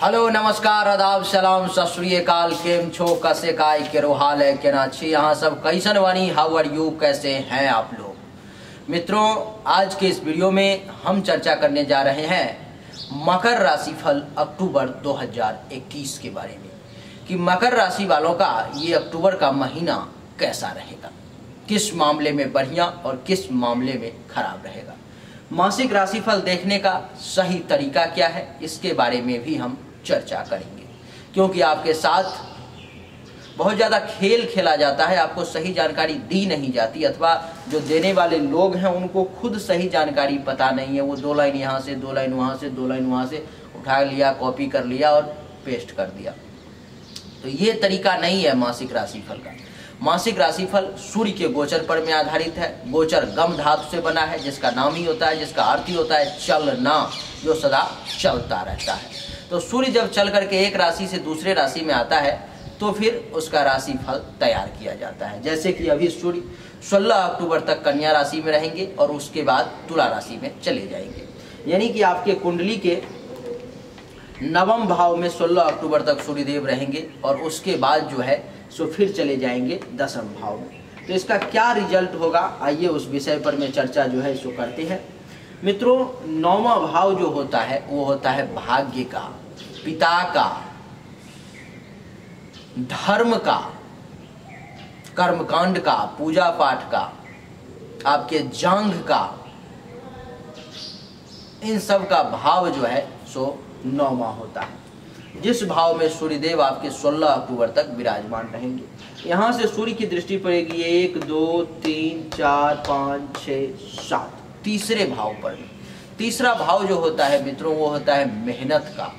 Hello नमस्कार आदाब सलाम सत श्री अकाल। केम छो कसे काय केरो हाल है के नाची यहाँ सब कैसन वानी हाउ आर यू, कैसे हैं आप लोग। मित्रों, आज के इस वीडियो में हम चर्चा करने जा रहे हैं मकर राशिफल अक्टूबर 2021 के बारे में कि मकर राशि वालों का ये अक्टूबर का महीना कैसा रहेगा, किस मामले में बढ़िया और किस मामले में खराब रहेगा। मासिक राशिफल देखने का सही तरीका क्या है, इसके बारे में भी हम चर्चा करेंगे, क्योंकि आपके साथ बहुत ज़्यादा खेल खेला जाता है, आपको सही जानकारी दी नहीं जाती, अथवा जो देने वाले लोग हैं उनको खुद सही जानकारी पता नहीं है। वो 2 लाइन यहाँ से 2 लाइन वहाँ से 2 लाइन वहाँ से उठा लिया, कॉपी कर लिया और पेस्ट कर दिया। तो ये तरीका नहीं है मासिक राशिफल का। मासिक राशिफल सूर्य के गोचर पर में आधारित है। गोचर गम धातु से बना है, जिसका नाम ही होता है, जिसका अर्थ ही होता है चलना, जो सदा चलता रहता है। तो सूर्य जब चल करके एक राशि से दूसरे राशि में आता है तो फिर उसका राशिफल तैयार किया जाता है। जैसे कि अभी सूर्य 16 अक्टूबर तक कन्या राशि में रहेंगे और उसके बाद तुला राशि में चले जाएंगे, यानी कि आपके कुंडली के 9वें भाव में 16 अक्टूबर तक सूर्यदेव रहेंगे और उसके बाद जो है सो फिर चले जाएंगे 10वें भाव में। तो इसका क्या रिजल्ट होगा, आइए उस विषय पर में चर्चा जो है सो करते हैं। मित्रों, 9वां भाव जो होता है वो होता है भाग्य का, पिता का, धर्म का, कर्मकांड का, पूजा पाठ का, आपके जांघ का, इन सब का भाव जो है सो 9वां होता है, जिस भाव में सूर्यदेव आपके 16 अक्टूबर तक विराजमान रहेंगे। यहाँ से सूर्य की दृष्टि पड़ेगी 1 2 3 4 5 6 7 तीसरे भाव पर। तीसरा भाव जो होता है मित्रों वो होता है मेहनत का,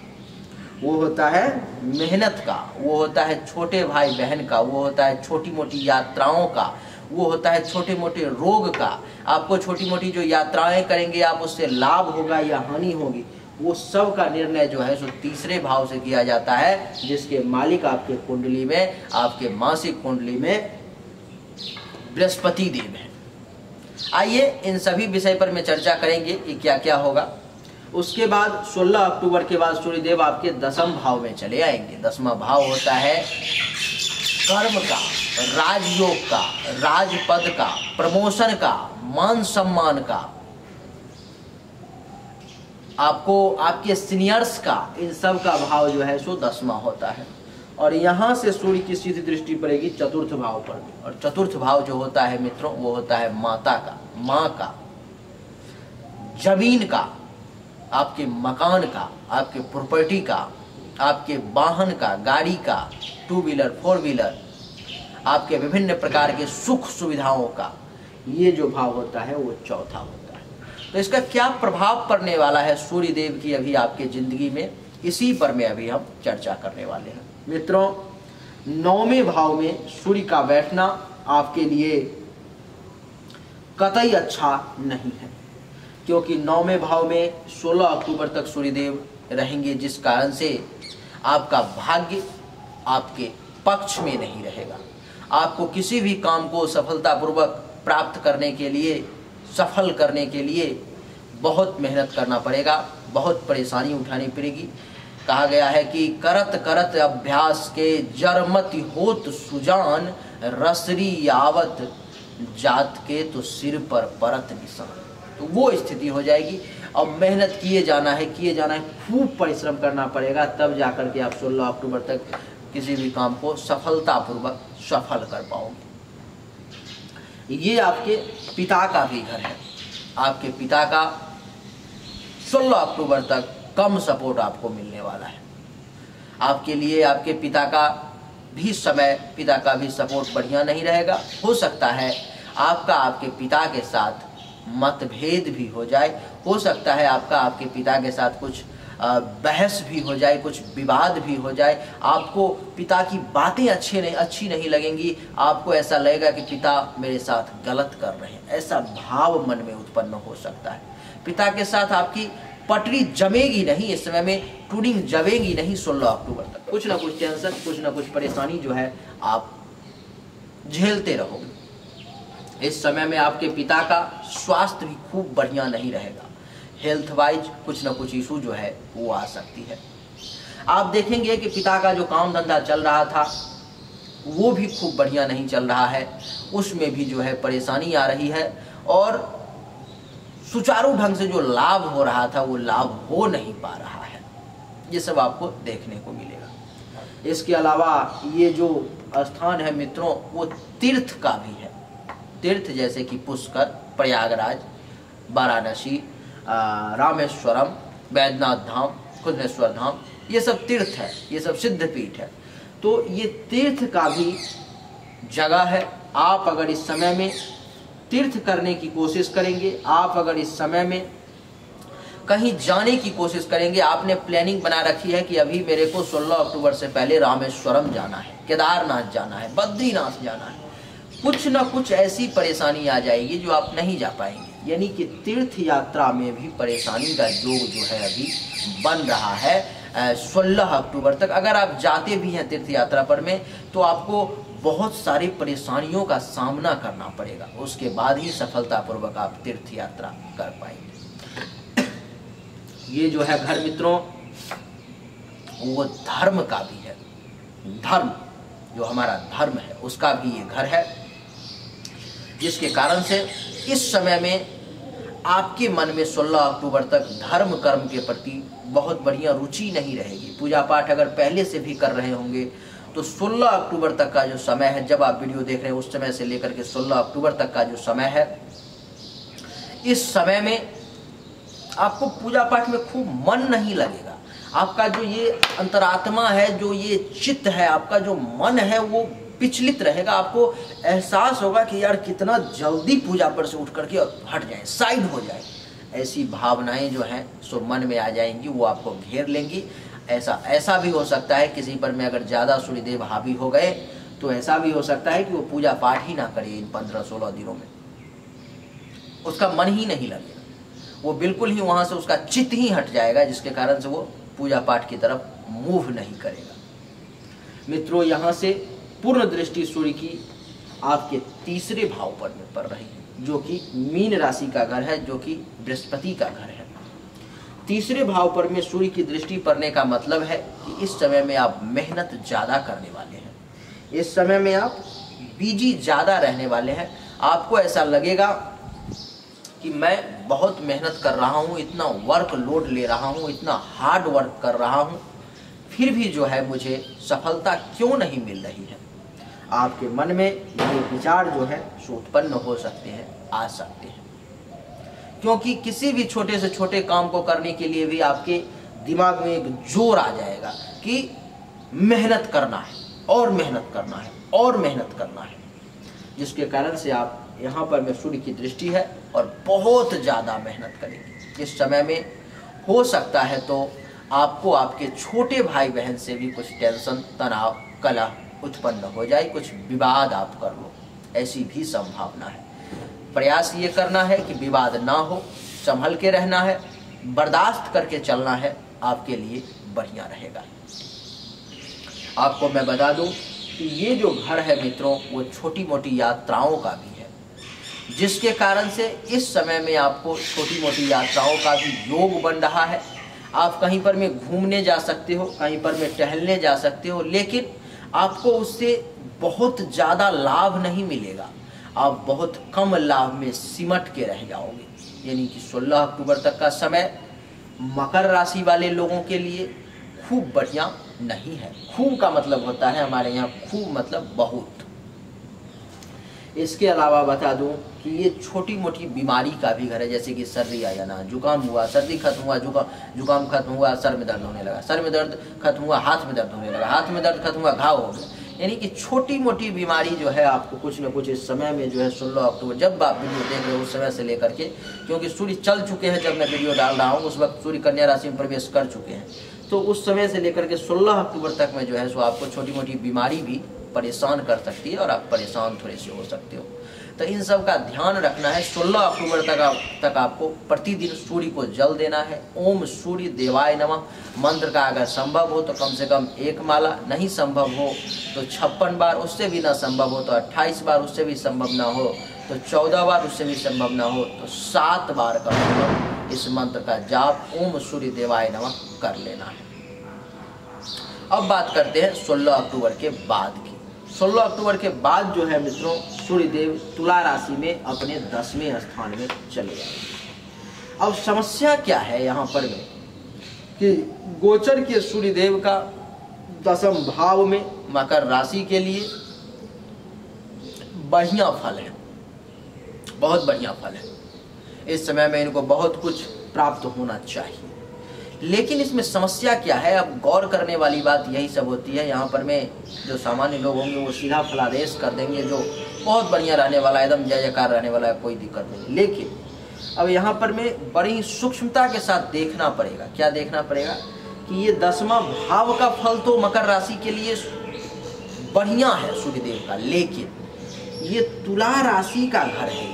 वो होता है मेहनत का, वो होता है छोटे भाई बहन का, वो होता है छोटी मोटी यात्राओं का, वो होता है छोटे मोटे रोग का। आपको छोटी मोटी जो यात्राएं करेंगे आप उससे लाभ होगा या हानि होगी, वो सब का निर्णय जो है सो तीसरे भाव से किया जाता है, जिसके मालिक आपके कुंडली में, आपके मासिक कुंडली में बृहस्पति देव है। आइए इन सभी विषय पर मैं चर्चा करेंगे कि क्या क्या होगा। उसके बाद 16 अक्टूबर के बाद सूर्यदेव आपके 10वें भाव में चले आएंगे। 10वां भाव होता है कर्म का, राजयोग का, राजपद का, प्रमोशन का, मान सम्मान का, आपको आपके सीनियर्स का, इन सब का भाव जो है सो 10वां होता है। और यहाँ से सूर्य की सीधी दृष्टि पड़ेगी 4th भाव पर, और 4th भाव जो होता है मित्रों वो होता है माता का, माँ का, जमीन का, आपके मकान का, आपके प्रॉपर्टी का, आपके वाहन का, गाड़ी का, 2 व्हीलर 4 व्हीलर, आपके विभिन्न प्रकार के सुख सुविधाओं का, ये जो भाव होता है वो 4था होता है। तो इसका क्या प्रभाव पड़ने वाला है सूर्यदेव की अभी आपके जिंदगी में, इसी पर में अभी हम चर्चा करने वाले हैं। मित्रों, 9वें भाव में सूर्य का बैठना आपके लिए कतई अच्छा नहीं है, क्योंकि 9वें भाव में 16 अक्टूबर तक सूर्यदेव रहेंगे, जिस कारण से आपका भाग्य आपके पक्ष में नहीं रहेगा। आपको किसी भी काम को सफलतापूर्वक प्राप्त करने के लिए, सफल करने के लिए बहुत मेहनत करना पड़ेगा, बहुत परेशानी उठानी पड़ेगी। कहा गया है कि करत करत अभ्यास के जरमति होत सुजान, रसरी यावत जात के तो सिर पर परत निशान। तो वो स्थिति हो जाएगी। अब मेहनत किए जाना है, खूब परिश्रम करना पड़ेगा, तब जाकर के आप 16 अक्टूबर तक किसी भी काम को सफलतापूर्वक सफल कर पाओगे। ये आपके पिता का भी घर है। आपके पिता का 16 अक्टूबर तक कम सपोर्ट आपको मिलने वाला है। आपके लिए आपके पिता का भी समय, पिता का भी सपोर्ट बढ़िया नहीं रहेगा। हो सकता है आपका आपके पिता के साथ मतभेद भी हो जाए, हो सकता है आपका आपके पिता के साथ कुछ बहस भी हो जाए, कुछ विवाद भी हो जाए। आपको पिता की बातें अच्छी नहीं लगेंगी, आपको ऐसा लगेगा कि पिता मेरे साथ गलत कर रहे हैं, ऐसा भाव मन में उत्पन्न हो सकता है। पिता के साथ आपकी पटरी जमेगी नहीं, इस समय में टूरिंग जमेगी नहीं। 16 अक्टूबर तक कुछ ना कुछ टेंशन, कुछ ना कुछ परेशानी जो है आप झेलते रहोगे। इस समय में आपके पिता का स्वास्थ्य भी खूब बढ़िया नहीं रहेगा। हेल्थ वाइज कुछ ना कुछ इशू जो है वो आ सकती है। आप देखेंगे कि पिता का जो काम धंधा चल रहा था वो भी खूब बढ़िया नहीं चल रहा है, उसमें भी जो है परेशानी आ रही है, और सुचारू ढंग से जो लाभ हो रहा था वो लाभ हो नहीं पा रहा है। ये सब आपको देखने को मिलेगा। इसके अलावा ये जो स्थान है मित्रों वो तीर्थ का भी है। तीर्थ जैसे कि पुष्कर, प्रयागराज, वाराणसी, रामेश्वरम, वैद्यनाथ धाम, कुद्रेश्वर धाम, ये सब तीर्थ है, ये सब सिद्ध पीठ है। तो ये तीर्थ का भी जगह है। आप अगर इस समय में तीर्थ करने की कोशिश करेंगे, आप अगर इस समय में कहीं जाने की कोशिश करेंगे, आपने प्लानिंग बना रखी है कि अभी मेरे को 16 अक्टूबर से पहले रामेश्वरम जाना है, केदारनाथ जाना है, बद्रीनाथ जाना है, कुछ ना कुछ ऐसी परेशानी आ जाएगी जो आप नहीं जा पाएंगे। यानी कि तीर्थ यात्रा में भी परेशानी का योग जो है अभी बन रहा है 16 अक्टूबर तक। अगर आप जाते भी हैं तीर्थ यात्रा पर में तो आपको बहुत सारी परेशानियों का सामना करना पड़ेगा, उसके बाद ही सफलतापूर्वक आप तीर्थ यात्रा कर पाएंगे। ये जो है घर मित्रों वो धर्म का भी है। धर्म जो हमारा धर्म है उसका भी ये घर है, जिसके कारण से इस समय में आपके मन में 16 अक्टूबर तक धर्म कर्म के प्रति बहुत बढ़िया रुचि नहीं रहेगी। पूजा पाठ अगर पहले से भी कर रहे होंगे तो 16 अक्टूबर तक का जो समय है, जब आप वीडियो देख रहे हैं उस समय से लेकर के 16 अक्टूबर तक का जो समय है, इस समय में आपको पूजा पाठ में खूब मन नहीं लगेगा। आपका जो ये अंतरात्मा है, जो ये चित्त है, आपका जो मन है वो विचलित रहेगा। आपको एहसास होगा कि यार कितना जल्दी पूजा पर से उठ करके और हट जाए, साइड हो जाए। ऐसी भावनाएं जो हैं सो मन में आ जाएंगी, वो आपको घेर लेंगी। ऐसा भी हो सकता है किसी पर में अगर ज़्यादा सूर्यदेव हावी हो गए तो ऐसा भी हो सकता है कि वो पूजा पाठ ही ना करे इन 15-16 दिनों में, उसका मन ही नहीं लगेगा, वो बिल्कुल ही वहाँ से उसका चित्त ही हट जाएगा, जिसके कारण से वो पूजा पाठ की तरफ मूव नहीं करेगा। मित्रों, यहाँ से पूर्ण दृष्टि सूर्य की आपके तीसरे भाव पर में पड़ रही है, जो कि मीन राशि का घर है, जो कि बृहस्पति का घर है। तीसरे भाव पर में सूर्य की दृष्टि पड़ने का मतलब है कि इस समय में आप मेहनत ज़्यादा करने वाले हैं, इस समय में आप बिजी ज़्यादा रहने वाले हैं। आपको ऐसा लगेगा कि मैं बहुत मेहनत कर रहा हूँ, इतना वर्क लोड ले रहा हूँ, इतना हार्ड वर्क कर रहा हूँ, फिर भी जो है मुझे सफलता क्यों नहीं मिल रही है। आपके मन में ये विचार जो है उत्पन्न हो सकते हैं, आ सकते हैं, क्योंकि किसी भी छोटे से छोटे काम को करने के लिए भी आपके दिमाग में एक जोर आ जाएगा कि मेहनत करना है और मेहनत करना है और मेहनत करना है, जिसके कारण से आप यहाँ पर में सूर्य की दृष्टि है और बहुत ज़्यादा मेहनत करेंगे। इस समय में हो सकता है तो आपको आपके छोटे भाई बहन से भी कुछ टेंशन, तनाव, कलह उत्पन्न हो जाए, कुछ विवाद आप कर लो, ऐसी भी संभावना है। प्रयास ये करना है कि विवाद ना हो, संभल के रहना है, बर्दाश्त करके चलना है, आपके लिए बढ़िया रहेगा। आपको मैं बता दूं कि ये जो घर है मित्रों वो छोटी मोटी यात्राओं का भी है, जिसके कारण से इस समय में आपको छोटी मोटी यात्राओं का भी योग बन रहा है। आप कहीं पर में घूमने जा सकते हो, कहीं पर में टहलने जा सकते हो, लेकिन आपको उससे बहुत ज़्यादा लाभ नहीं मिलेगा, आप बहुत कम लाभ में सिमट के रह जाओगे। यानी कि 16 अक्टूबर तक का समय मकर राशि वाले लोगों के लिए खूब बढ़िया नहीं है। खूब का मतलब होता है हमारे यहाँ, खूब मतलब बहुत। इसके अलावा बता दूं कि ये छोटी मोटी बीमारी का भी घर है, जैसे कि सर्दी आ जाना, जुकाम हुआ, सर्दी खत्म हुआ, जुकाम खत्म हुआ, सर में दर्द होने लगा, सर में दर्द खत्म हुआ, हाथ में दर्द होने लगा, हाथ में दर्द खत्म हुआ, घाव हो गया। यानी कि छोटी मोटी बीमारी जो है आपको कुछ न कुछ इस समय में जो है 16 अक्टूबर जब आप वीडियो देख रहे हो उस समय से लेकर के, क्योंकि सूर्य चल चुके हैं जब मैं वीडियो डाल रहा हूँ, उस वक्त सूर्य कन्या राशि में प्रवेश कर चुके हैं, तो उस समय से लेकर के 16 अक्टूबर तक में जो है सो आपको छोटी मोटी बीमारी भी परेशान कर सकती है और आप परेशान थोड़े से हो सकते हो। तो इन सब का ध्यान रखना है। 16 अक्टूबर तक आपको प्रतिदिन सूर्य को जल देना है। ओम सूर्य देवाय नमः मंत्र का अगर संभव हो तो कम से कम 1 माला, नहीं संभव हो तो 56 बार, उससे भी ना संभव हो तो 28 बार, उससे भी संभव ना हो तो 14 बार, उससे भी संभव ना हो तो 7 बार का इस मंत्र का जाप ओम सूर्य देवाय नमः कर लेना है। अब बात करते हैं 16 अक्टूबर के बाद की। 16 अक्टूबर के बाद जो है मित्रों, सूर्यदेव तुला राशि में अपने 10वें स्थान में चले जाएंगे। अब समस्या क्या है यहाँ पर में कि गोचर के सूर्यदेव का 10वें भाव में मकर राशि के लिए बढ़िया फल है, बहुत बढ़िया फल है। इस समय में इनको बहुत कुछ प्राप्त होना चाहिए, लेकिन इसमें समस्या क्या है? अब गौर करने वाली बात यही सब होती है। यहाँ पर में जो सामान्य लोग होंगे वो सीधा फलादेश कर देंगे, जो बहुत बढ़िया रहने वाला है, एकदम जय जयकार रहने वाला है, कोई दिक्कत नहीं। लेकिन अब यहाँ पर में बड़ी सूक्ष्मता के साथ देखना पड़ेगा। क्या देखना पड़ेगा कि ये 10वां भाव का फल तो मकर राशि के लिए बढ़िया है सूर्यदेव का, लेकिन ये तुला राशि का घर है।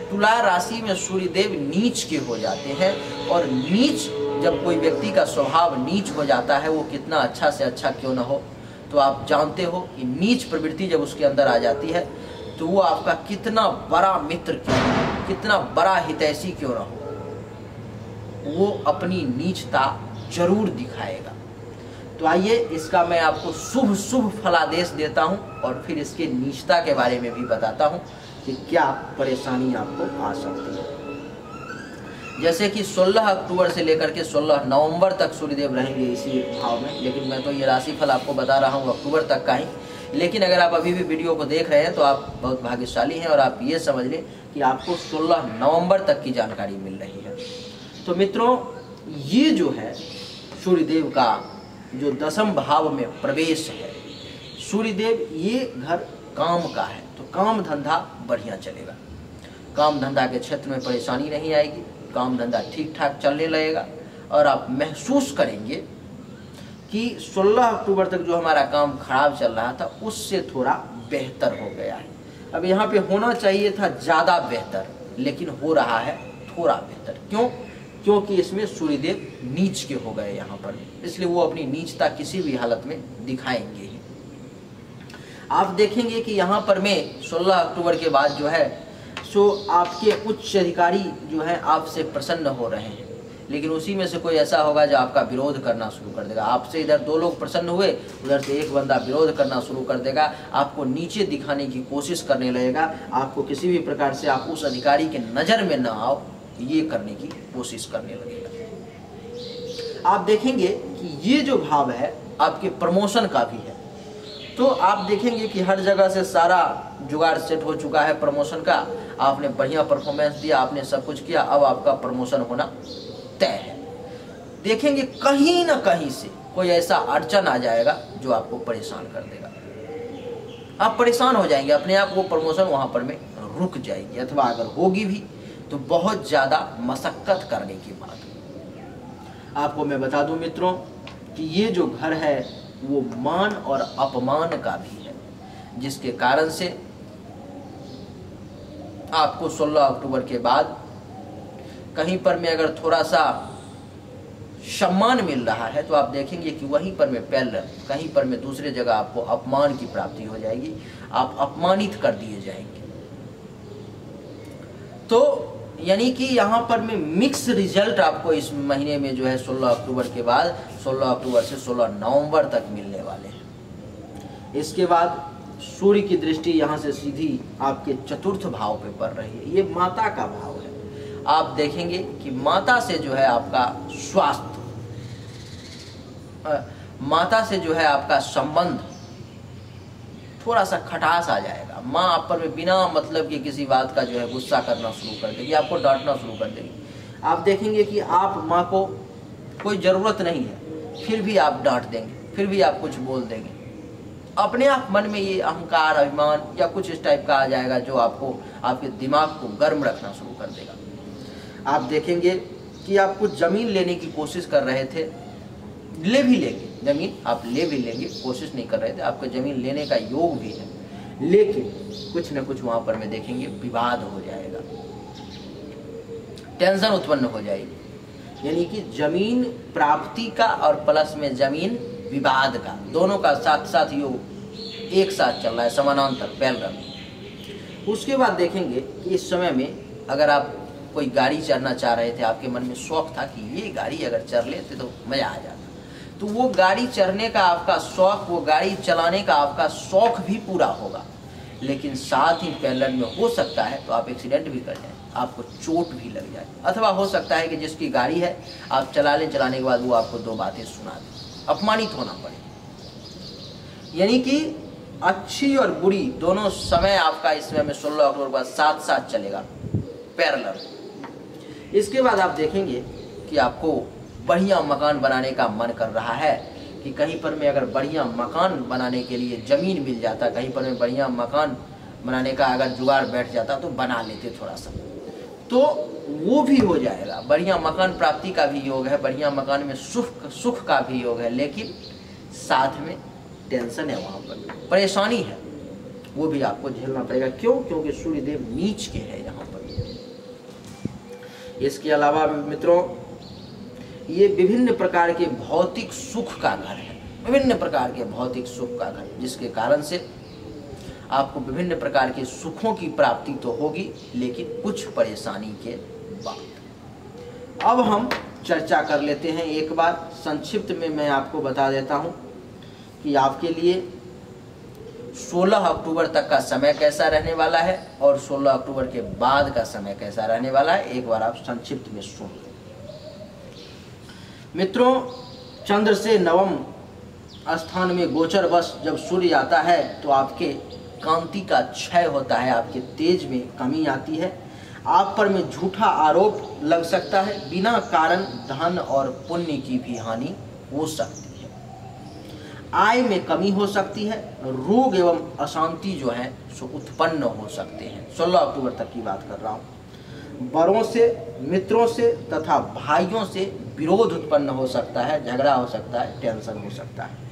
तुला राशि में सूर्यदेव नीच के हो जाते हैं, और नीच जब कोई व्यक्ति का स्वभाव नीच हो जाता है, वो कितना अच्छा से अच्छा क्यों ना हो, तो आप जानते हो कि नीच प्रवृत्ति जब उसके अंदर आ जाती है तो वो आपका कितना बड़ा मित्र क्यों ना हो, कितना बड़ा हितैषी क्यों ना हो, वो अपनी नीचता जरूर दिखाएगा। तो आइए इसका मैं आपको शुभ शुभ फलादेश देता हूं, और फिर इसके नीचता के बारे में भी बताता हूं कि क्या परेशानी आपको आ सकती है। जैसे कि 16 अक्टूबर से लेकर के 16 नवंबर तक सूर्यदेव रहेंगे इसी भाव में, लेकिन मैं तो ये राशिफल आपको बता रहा हूँ अक्टूबर तक का ही। लेकिन अगर आप अभी भी वीडियो को देख रहे हैं तो आप बहुत भाग्यशाली हैं, और आप ये समझ लें कि आपको 16 नवंबर तक की जानकारी मिल रही है। तो मित्रों, ये जो है सूर्यदेव का जो 10वें भाव में प्रवेश है, सूर्यदेव ये घर काम का है, तो काम धंधा बढ़िया चलेगा। काम धंधा के क्षेत्र में परेशानी नहीं आएगी, काम धंधा ठीक ठाक चलने लगेगा, और आप महसूस करेंगे कि 16 अक्टूबर तक जो हमारा काम खराब चल रहा था उससे थोड़ा बेहतर हो गया है। अब यहाँ पे होना चाहिए था ज़्यादा बेहतर, लेकिन हो रहा है थोड़ा बेहतर। क्यों? क्योंकि इसमें सूर्यदेव नीच के हो गए यहाँ पर, इसलिए वो अपनी नीचता किसी भी हालत में दिखाएंगे ही। आप देखेंगे कि यहाँ पर में 16 अक्टूबर के बाद जो है सो आपके उच्च अधिकारी जो है आपसे प्रसन्न हो रहे हैं, लेकिन उसी में से कोई ऐसा होगा जो आपका विरोध करना शुरू कर देगा। आपसे इधर 2 लोग प्रसन्न हुए, उधर से एक बंदा विरोध करना शुरू कर देगा, आपको नीचे दिखाने की कोशिश करने लगेगा, आपको किसी भी प्रकार से आप उस अधिकारी के नज़र में ना आओ, ये करने की कोशिश करने लगेगा। आप देखेंगे कि ये जो भाव है आपके प्रमोशन का भी है, तो आप देखेंगे कि हर जगह से सारा जुगाड़ सेट हो चुका है प्रमोशन का। आपने बढ़िया परफॉर्मेंस दिया, आपने सब कुछ किया, अब आपका प्रमोशन होना तय है। देखेंगे कहीं ना कहीं से कोई ऐसा अड़चन आ जाएगा जो आपको परेशान कर देगा, आप परेशान हो जाएंगे अपने आप, वो प्रमोशन वहां पर में रुक जाएगी, अथवा अगर होगी भी तो बहुत ज़्यादा मशक्कत करने की बात। आपको मैं बता दूं मित्रों कि ये जो घर है वो मान और अपमान का भी है, जिसके कारण से आपको 16 अक्टूबर के बाद कहीं पर में अगर थोड़ा सा सम्मान मिल रहा है तो आप देखेंगे कि वहीं पर में पहले कहीं पर में दूसरे जगह आपको अपमान की प्राप्ति हो जाएगी, आप अपमानित कर दिए जाएंगे। तो यानी कि यहाँ पर में मिक्स रिजल्ट आपको इस महीने में जो है 16 अक्टूबर के बाद 16 अक्टूबर से 16 नवंबर तक मिलने वाले हैं। इसके बाद सूर्य की दृष्टि यहाँ से सीधी आपके चतुर्थ भाव पे पड़ रही है, ये माता का भाव है। आप देखेंगे कि माता से जो है आपका स्वास्थ्य, माता से जो है आपका संबंध थोड़ा सा खटास आ जाएगा। माँ आप पर में बिना मतलब के किसी बात का जो है गुस्सा करना शुरू कर देगी, आपको डांटना शुरू कर देगी। आप देखेंगे कि आप माँ को कोई ज़रूरत नहीं है, फिर भी आप डांट देंगे, फिर भी आप कुछ बोल देंगे। अपने आप मन में ये अहंकार, अभिमान या कुछ इस टाइप का आ जाएगा जो आपको आपके दिमाग को गर्म रखना शुरू कर देगा। आप देखेंगे कि आप कुछ ज़मीन लेने की कोशिश कर रहे थे, ले भी लेंगे ज़मीन, आप ले भी लेंगे, कोशिश नहीं कर रहे थे, आपका ज़मीन लेने का योग भी है, लेकिन कुछ न कुछ वहाँ पर में देखेंगे विवाद हो जाएगा, टेंशन उत्पन्न हो जाएगी। यानी कि ज़मीन प्राप्ति का और प्लस में ज़मीन विवाद का, दोनों का साथ साथ योग एक साथ चल रहा है, समानांतर पैरेलल। उसके बाद देखेंगे कि इस समय में अगर आप कोई गाड़ी चढ़ना चाह रहे थे, आपके मन में शौक था कि ये गाड़ी अगर चढ़ लेते तो मज़ा आ जाता, तो वो गाड़ी चढ़ने का आपका शौक, वो गाड़ी चलाने का आपका शौक भी पूरा होगा। लेकिन साथ ही पैरेलल में हो सकता है तो आप एक्सीडेंट भी कर जाए, आपको चोट भी लग जाए, अथवा हो सकता है कि जिसकी गाड़ी है आप चलाने के बाद वो आपको दो बातें सुना दे, अपमानित होना पड़े। यानी कि अच्छी और बुरी दोनों समय आपका इसमें में 16 अक्टूबर बाद साथ साथ चलेगा पैरेलल। इसके बाद आप देखेंगे कि आपको बढ़िया मकान बनाने का मन कर रहा है कि कहीं पर मैं अगर बढ़िया मकान बनाने के लिए ज़मीन मिल जाता, कहीं पर मैं बढ़िया मकान बनाने का अगर जुगाड़ बैठ जाता तो बना लेते थोड़ा सा, तो वो भी हो जाएगा। बढ़िया मकान प्राप्ति का भी योग है, बढ़िया मकान में सुख का भी योग है, लेकिन साथ में टेंशन है, वहाँ पर परेशानी है, वो भी आपको झेलना पड़ेगा। क्यों? क्योंकि सूर्यदेव नीच के है यहाँ पर। इसके अलावा मित्रों, ये विभिन्न प्रकार के भौतिक सुख का घर है, विभिन्न प्रकार के भौतिक सुख का घर, जिसके कारण से आपको विभिन्न प्रकार के सुखों की प्राप्ति तो होगी, लेकिन कुछ परेशानी के बाद। अब हम चर्चा कर लेते हैं एक बार संक्षिप्त में। मैं आपको बता देता हूं कि आपके लिए 16 अक्टूबर तक का समय कैसा रहने वाला है और 16 अक्टूबर के बाद का समय कैसा रहने वाला है। एक बार आप संक्षिप्त में सुन लो। मित्रों, चंद्र से नवम स्थान में गोचर वश जब सूर्य आता है तो आपके कांति का क्षय होता है, आपके तेज में कमी आती है, आप पर में झूठा आरोप लग सकता है, बिना कारण धन और पुण्य की भी हानि हो सकती है, आय में कमी हो सकती है, रोग एवं अशांति जो है सो उत्पन्न हो सकते हैं। 16 अक्टूबर तक की बात कर रहा हूँ। बड़ों से, मित्रों से तथा भाइयों से विरोध उत्पन्न हो सकता है, झगड़ा हो सकता है, टेंशन हो सकता है,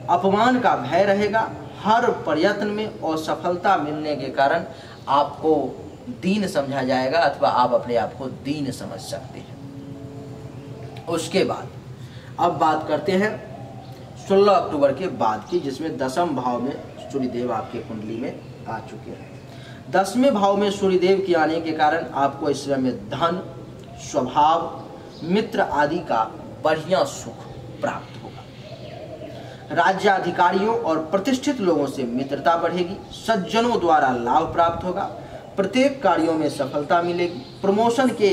अपमान का भय रहेगा, हर प्रयत्न में असफलता मिलने के कारण आपको दीन समझा जाएगा अथवा आप अपने आप को दीन समझ सकते हैं। उसके बाद अब बात करते हैं 16 अक्टूबर के बाद की, जिसमें 10वें भाव में सूर्यदेव आपके कुंडली में आ चुके हैं। 10वें भाव में सूर्यदेव के आने के कारण आपको इस समय में धन, स्वभाव, मित्र आदि का बढ़िया सुख प्राप्त होगा। राज्याधिकारियों और प्रतिष्ठित लोगों से मित्रता बढ़ेगी, सज्जनों द्वारा लाभ प्राप्त होगा, प्रत्येक कार्यों में सफलता मिलेगी, प्रमोशन के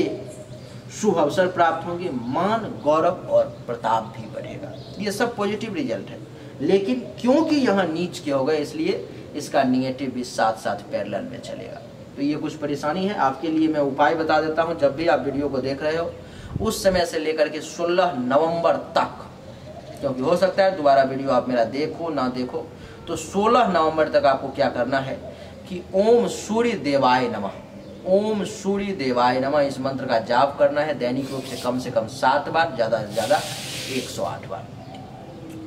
शुभ अवसर प्राप्त होंगे, मान, गौरव और प्रताप भी बढ़ेगा। ये सब पॉजिटिव रिजल्ट है, लेकिन क्योंकि यहाँ नीच के हो गए इसलिए इसका निगेटिव भी साथ साथ पैरेलल में चलेगा। तो ये कुछ परेशानी है। आपके लिए मैं उपाय बता देता हूँ। जब भी आप वीडियो को देख रहे हो उस समय से लेकर के 16 नवंबर तक, क्योंकि हो सकता है दोबारा वीडियो आप मेरा देखो ना देखो, तो 16 नवंबर तक आपको क्या करना है कि ओम सूर्य देवाय नमः, ओम सूर्य देवाय नमः इस मंत्र का जाप करना है दैनिक रूप से कम 7 बार, ज़्यादा से ज़्यादा 108 बार।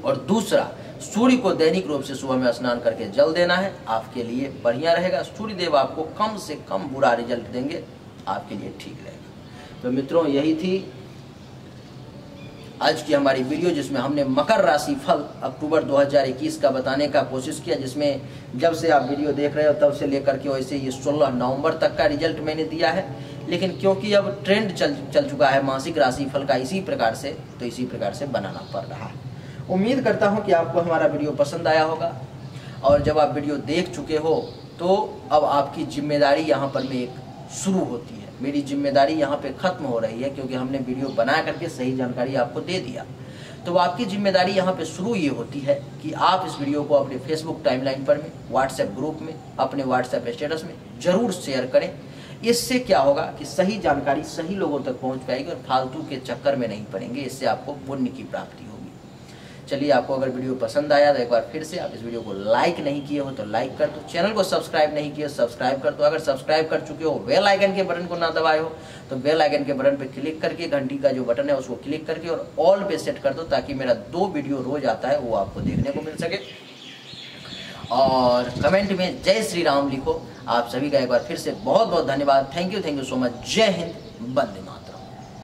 और दूसरा, सूर्य को दैनिक रूप से सुबह में स्नान करके जल देना है, आपके लिए बढ़िया रहेगा। सूर्य देव आपको कम से कम बुरा रिजल्ट देंगे, आपके लिए ठीक रहेगा। तो मित्रों, यही थी आज की हमारी वीडियो, जिसमें हमने मकर राशि फल अक्टूबर 2021 का बताने का कोशिश किया, जिसमें जब से आप वीडियो देख रहे हो तब से लेकर के वैसे ये 16 नवंबर तक का रिजल्ट मैंने दिया है। लेकिन क्योंकि अब ट्रेंड चल चुका है मासिक राशि फल का इसी प्रकार से, तो इसी प्रकार से बनाना पड़ रहा है। उम्मीद करता हूँ कि आपको हमारा वीडियो पसंद आया होगा, और जब आप वीडियो देख चुके हो तो अब आपकी जिम्मेदारी यहाँ पर में एक शुरू होती है। मेरी जिम्मेदारी यहाँ पे खत्म हो रही है, क्योंकि हमने वीडियो बना करके सही जानकारी आपको दे दिया। तो आपकी जिम्मेदारी यहाँ पे शुरू ये होती है कि आप इस वीडियो को अपने फेसबुक टाइमलाइन पर में, व्हाट्सएप ग्रुप में, अपने व्हाट्सएप स्टेटस में जरूर शेयर करें। इससे क्या होगा कि सही जानकारी सही लोगों तक पहुँच पाएगी और फालतू के चक्कर में नहीं पड़ेंगे। इससे आपको पुण्य की प्राप्ति होगी। चलिए, आपको अगर वीडियो पसंद आया तो एक बार फिर से आप इस वीडियो को लाइक नहीं किए हो तो लाइक कर दो, चैनल को सब्सक्राइब नहीं किए सब्सक्राइब कर दो, अगर सब्सक्राइब कर चुके हो बेल आइकन के बटन को ना दबाए हो तो बेल आइकन के बटन पे क्लिक करके घंटी का जो बटन है उसको क्लिक करके और ऑल पे सेट कर दो, ताकि मेरा 2 वीडियो रोज आता है वो आपको देखने को मिल सके। और कमेंट में जय श्री राम लिखो। आप सभी का एक बार फिर से बहुत बहुत धन्यवाद। Thank you so much. जय हिंद, वंदे मातरम।